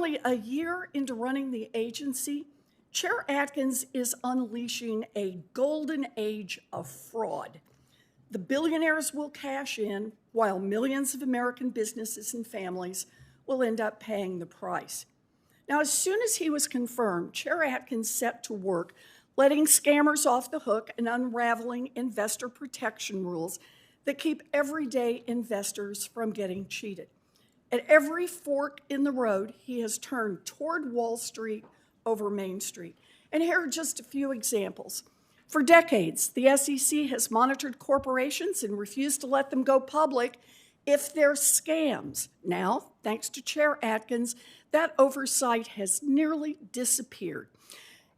Nearly a year into running the agency, Chair Atkins is unleashing a golden age of fraud. The billionaires will cash in, while millions of American businesses and families will end up paying the price. Now, as soon as he was confirmed, Chair Atkins set to work letting scammers off the hook and unraveling investor protection rules that keep everyday investors from getting cheated. At every fork in the road, he has turned toward Wall Street over Main Street. And here are just a few examples. For decades, the SEC has monitored corporations and refused to let them go public if they're scams. Now, thanks to Chair Atkins, that oversight has nearly disappeared.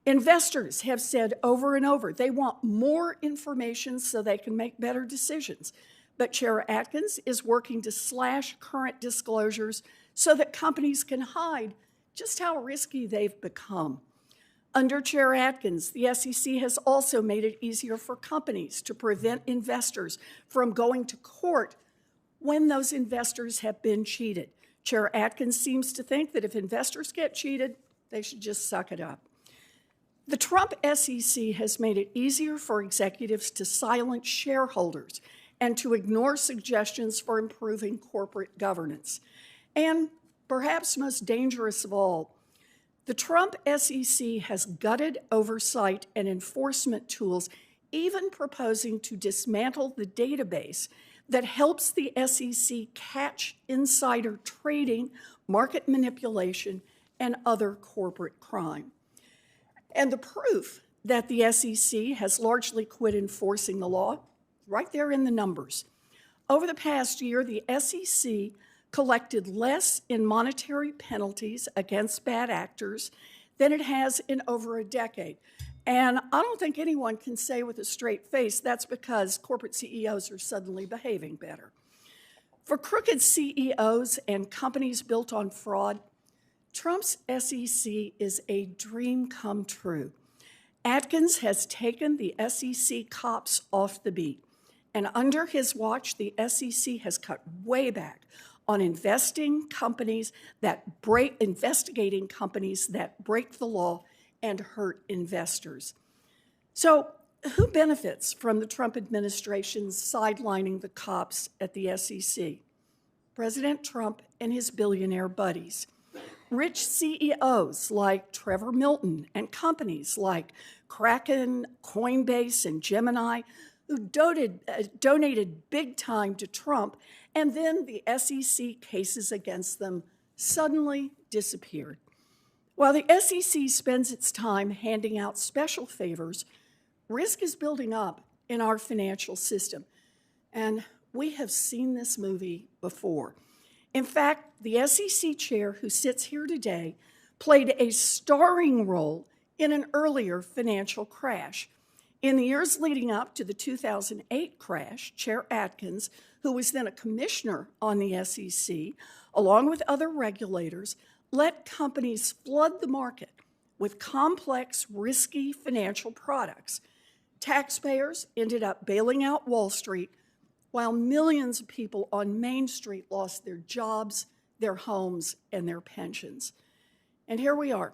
Investors have said over and over they want more information so they can make better decisions. But Chair Atkins is working to slash current disclosures so that companies can hide just how risky they've become. Under Chair Atkins, the SEC has also made it easier for companies to prevent investors from going to court when those investors have been cheated. Chair Atkins seems to think that if investors get cheated, they should just suck it up. The Trump SEC has made it easier for executives to silence shareholders and to ignore suggestions for improving corporate governance. And perhaps most dangerous of all, the Trump SEC has gutted oversight and enforcement tools, even proposing to dismantle the database that helps the SEC catch insider trading, market manipulation, and other corporate crime. And the proof that the SEC has largely quit enforcing the law, right there in the numbers. Over the past year, the SEC collected less in monetary penalties against bad actors than it has in over a decade. And I don't think anyone can say with a straight face that's because corporate CEOs are suddenly behaving better. For crooked CEOs and companies built on fraud, Trump's SEC is a dream come true. Atkins has taken the SEC cops off the beat, and under his watch, the SEC has cut way back on investigating companies that break the law and hurt investors. So, who benefits from the Trump administration's sidelining the cops at the SEC? President Trump and his billionaire buddies. Rich CEOs like Trevor Milton and companies like Kraken, Coinbase, and Gemini, who donated big time to Trump, and then the SEC cases against them suddenly disappeared. While the SEC spends its time handing out special favors, risk is building up in our financial system. And we have seen this movie before. In fact, the SEC chair who sits here today played a starring role in an earlier financial crash. In the years leading up to the 2008 crash, Chair Atkins, who was then a commissioner on the SEC, along with other regulators, let companies flood the market with complex, risky financial products. Taxpayers ended up bailing out Wall Street, while millions of people on Main Street lost their jobs, their homes, and their pensions. And here we are,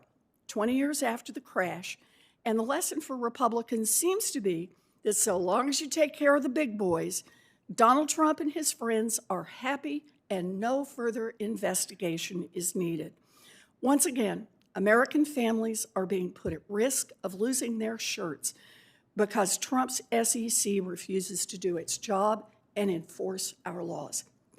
20 years after the crash, and the lesson for Republicans seems to be that so long as you take care of the big boys, Donald Trump and his friends are happy and no further investigation is needed. Once again, American families are being put at risk of losing their shirts because Trump's SEC refuses to do its job and enforce our laws.